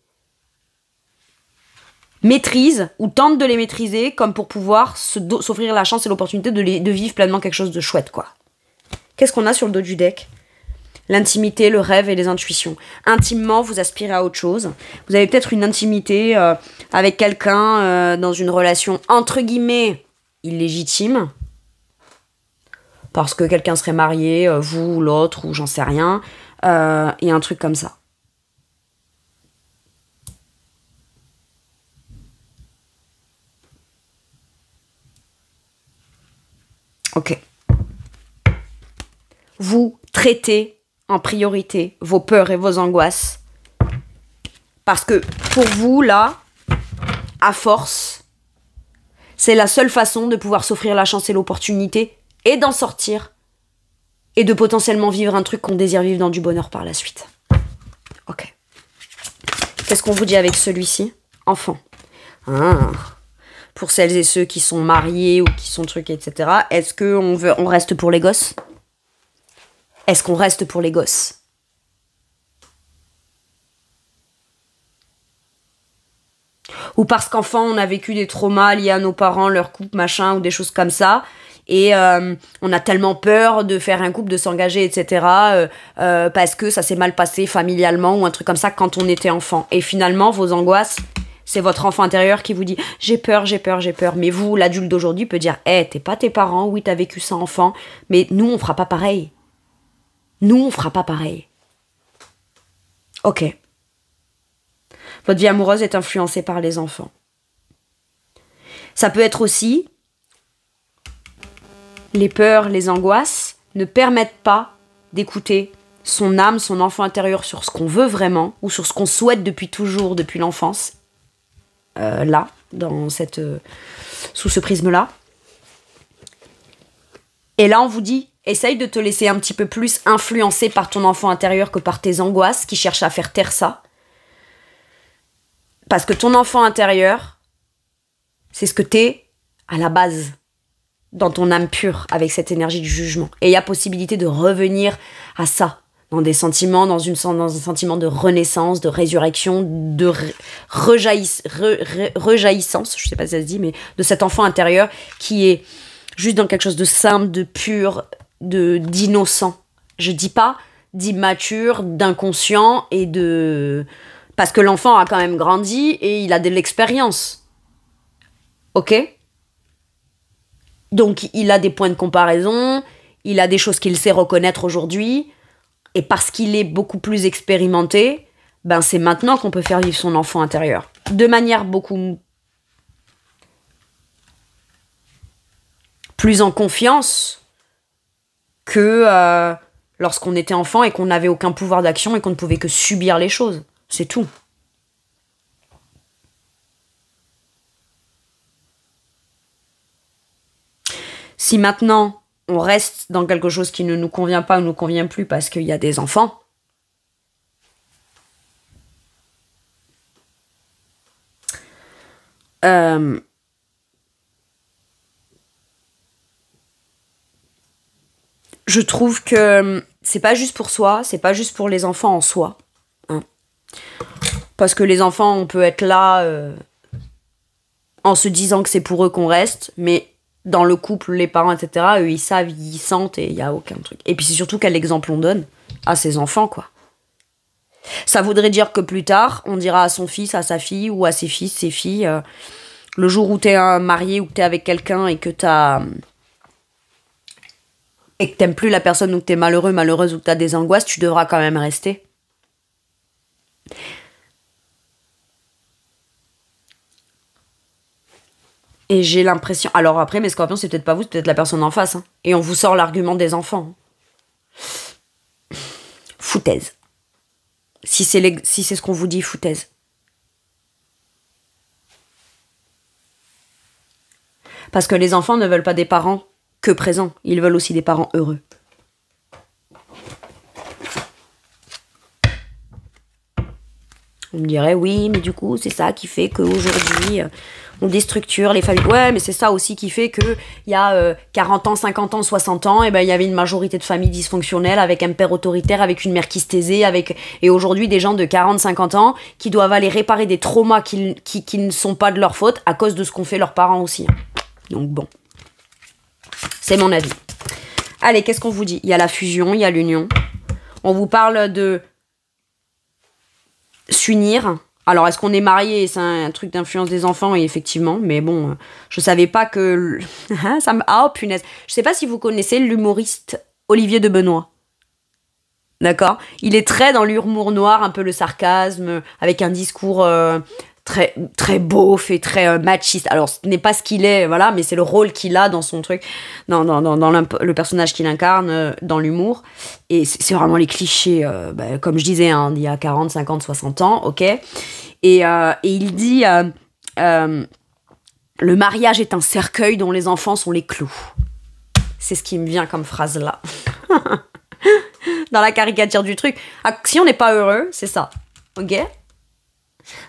[SPEAKER 1] maîtrise ou tente de les maîtriser comme pour pouvoir s'offrir la chance et l'opportunité de vivre pleinement quelque chose de chouette, quoi. Qu'est-ce qu'on a sur le dos du deck ? L'intimité, le rêve et les intuitions. Intimement, vous aspirez à autre chose. Vous avez peut-être une intimité avec quelqu'un dans une relation entre guillemets illégitime. Parce que quelqu'un serait marié, vous ou l'autre, ou j'en sais rien. Et un truc comme ça. Ok. Vous traitez en priorité vos peurs et vos angoisses. Parce que pour vous, là, à force, c'est la seule façon de pouvoir s'offrir la chance et l'opportunité et d'en sortir et de potentiellement vivre un truc qu'on désire vivre dans du bonheur par la suite. Ok. Qu'est-ce qu'on vous dit avec celui-ci ? Enfant. Pour celles et ceux qui sont mariés ou qui sont trucs, etc. Est-ce qu'on reste pour les gosses ? Est-ce qu'on reste pour les gosses ? Ou parce qu'enfant, on a vécu des traumas liés à nos parents, leur couple, machin, ou des choses comme ça, et on a tellement peur de faire un couple, de s'engager, etc., parce que ça s'est mal passé familialement, ou un truc comme ça quand on était enfant. Et finalement, vos angoisses... C'est votre enfant intérieur qui vous dit « j'ai peur, j'ai peur, j'ai peur ». Mais vous, l'adulte d'aujourd'hui, peut dire « t'es pas tes parents, oui, t'as vécu ça enfant, mais nous, on fera pas pareil. Nous, on fera pas pareil. » Ok. Votre vie amoureuse est influencée par les enfants. Ça peut être aussi les peurs, les angoisses ne permettent pas d'écouter son âme, son enfant intérieur sur ce qu'on veut vraiment ou sur ce qu'on souhaite depuis toujours, depuis l'enfance. Là, sous ce prisme-là. Et là, on vous dit, essaye de te laisser un petit peu plus influencer par ton enfant intérieur que par tes angoisses qui cherchent à faire taire ça. Parce que ton enfant intérieur, c'est ce que t'es à la base, dans ton âme pure, avec cette énergie du jugement. Et il y a possibilité de revenir à ça. Dans des sentiments, dans un sentiment de renaissance, de résurrection, de rejaillissance, je sais pas si ça se dit, mais de cet enfant intérieur qui est juste dans quelque chose de simple, de pur, d'innocent. Je dis pas d'immature, d'inconscient et de... Parce que l'enfant a quand même grandi et il a de l'expérience. Ok? Donc il a des points de comparaison, il a des choses qu'il sait reconnaître aujourd'hui, et parce qu'il est beaucoup plus expérimenté, ben c'est maintenant qu'on peut faire vivre son enfant intérieur. De manière beaucoup plus en confiance que lorsqu'on était enfant et qu'on n'avait aucun pouvoir d'action et qu'on ne pouvait que subir les choses. C'est tout. Si maintenant, on reste dans quelque chose qui ne nous convient pas ou ne nous convient plus parce qu'il y a des enfants, je trouve que c'est pas juste pour soi, c'est pas juste pour les enfants en soi. Hein. Parce que les enfants, on peut être là en se disant que c'est pour eux qu'on reste, mais dans le couple, les parents, etc., eux, ils savent, ils sentent et il n'y a aucun truc. Et puis c'est surtout quel exemple on donne à ses enfants, quoi. Ça voudrait dire que plus tard, on dira à son fils, à sa fille, ou à ses fils, ses filles, le jour où t'es marié ou que t'es avec quelqu'un et que t'aimes plus la personne ou que t'es malheureux, malheureuse ou que t'as des angoisses, tu devras quand même rester. Et j'ai l'impression... Alors après, mes scorpions, c'est peut-être pas vous, c'est peut-être la personne en face. Hein. Et on vous sort l'argument des enfants. Foutaise. Si c'est ce qu'on vous dit, foutaise. Parce que les enfants ne veulent pas des parents que présents. Ils veulent aussi des parents heureux. On me dirait, oui, mais du coup, c'est ça qui fait qu'aujourd'hui, on déstructure les familles. Ouais, mais c'est ça aussi qui fait qu'il y a 40 ans, 50 ans, 60 ans, et ben, il y avait une majorité de familles dysfonctionnelles avec un père autoritaire, avec une mère qui se taisait, et aujourd'hui, des gens de 40, 50 ans qui doivent aller réparer des traumas qui ne sont pas de leur faute à cause de ce qu'ont fait leurs parents aussi. Donc bon, c'est mon avis. Allez, qu'est-ce qu'on vous dit? Il y a la fusion, il y a l'union. On vous parle de s'unir. Alors, est-ce qu'on est marié? C'est un truc d'influence des enfants, et effectivement, mais bon, je savais pas que... Ah, punaise. Je sais pas si vous connaissez l'humoriste Olivier de Benoît. D'accord? Il est très dans l'humour noir, un peu le sarcasme, avec un discours très, très beauf et très machiste. Alors, ce n'est pas ce qu'il est, voilà, mais c'est le rôle qu'il a dans son truc, dans le personnage qu'il incarne, dans l'humour. Et c'est vraiment les clichés, comme je disais, hein, il y a 40, 50, 60 ans, ok? Et il dit le mariage est un cercueil dont les enfants sont les clous. C'est ce qui me vient comme phrase là. Dans la caricature du truc. Ah, si on n'est pas heureux, c'est ça. Ok?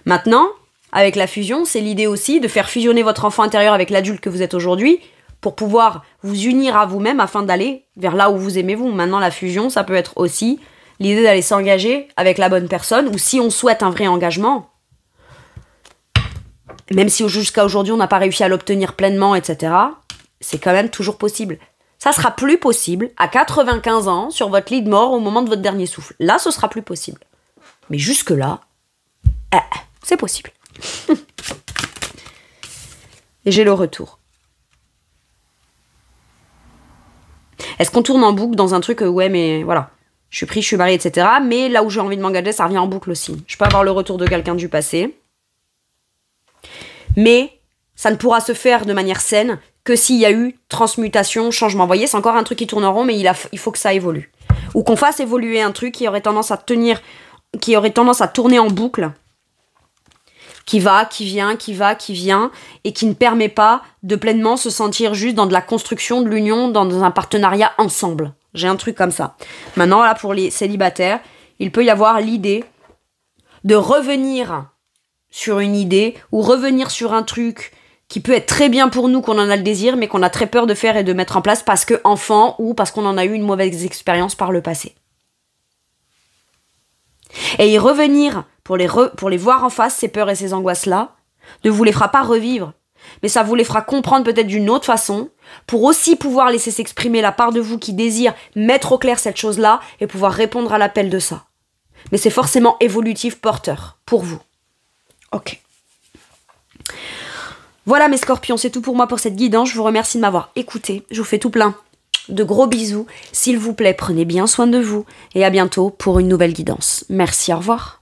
[SPEAKER 1] Maintenant, avec la fusion, c'est l'idée aussi de faire fusionner votre enfant intérieur avec l'adulte que vous êtes aujourd'hui pour pouvoir vous unir à vous-même afin d'aller vers là où vous aimez vous. Maintenant, la fusion, ça peut être aussi l'idée d'aller s'engager avec la bonne personne, ou si on souhaite un vrai engagement, même si jusqu'à aujourd'hui on n'a pas réussi à l'obtenir pleinement, etc., c'est quand même toujours possible. Ça sera plus possible à 95 ans sur votre lit de mort au moment de votre dernier souffle. Là, ce sera plus possible. Mais jusque-là, c'est possible. Et j'ai le retour. Est-ce qu'on tourne en boucle dans un truc, ouais, mais voilà, je suis pris, je suis mariée, etc. Mais là où j'ai envie de m'engager, ça revient en boucle aussi. Je peux avoir le retour de quelqu'un du passé. Mais ça ne pourra se faire de manière saine que s'il y a eu transmutation, changement. Vous voyez, c'est encore un truc qui tourne en rond, mais il faut que ça évolue. Ou qu'on fasse évoluer un truc qui aurait tendance à tourner en boucle, qui va, qui vient, qui va, qui vient, et qui ne permet pas de pleinement se sentir juste dans de la construction, de l'union, dans un partenariat ensemble. J'ai un truc comme ça. Maintenant, là, pour les célibataires, il peut y avoir l'idée de revenir sur une idée, ou revenir sur un truc qui peut être très bien pour nous, qu'on en a le désir, mais qu'on a très peur de faire et de mettre en place parce que enfant, ou parce qu'on en a eu une mauvaise expérience par le passé. Et y revenir pour les voir en face, ces peurs et ces angoisses-là, ne vous les fera pas revivre. Mais ça vous les fera comprendre peut-être d'une autre façon, pour aussi pouvoir laisser s'exprimer la part de vous qui désire mettre au clair cette chose-là et pouvoir répondre à l'appel de ça. Mais c'est forcément évolutif, porteur, pour vous. Ok. Voilà mes scorpions, c'est tout pour moi pour cette guidance. Je vous remercie de m'avoir écouté. Je vous fais tout plein de gros bisous. S'il vous plaît, prenez bien soin de vous. Et à bientôt pour une nouvelle guidance. Merci, au revoir.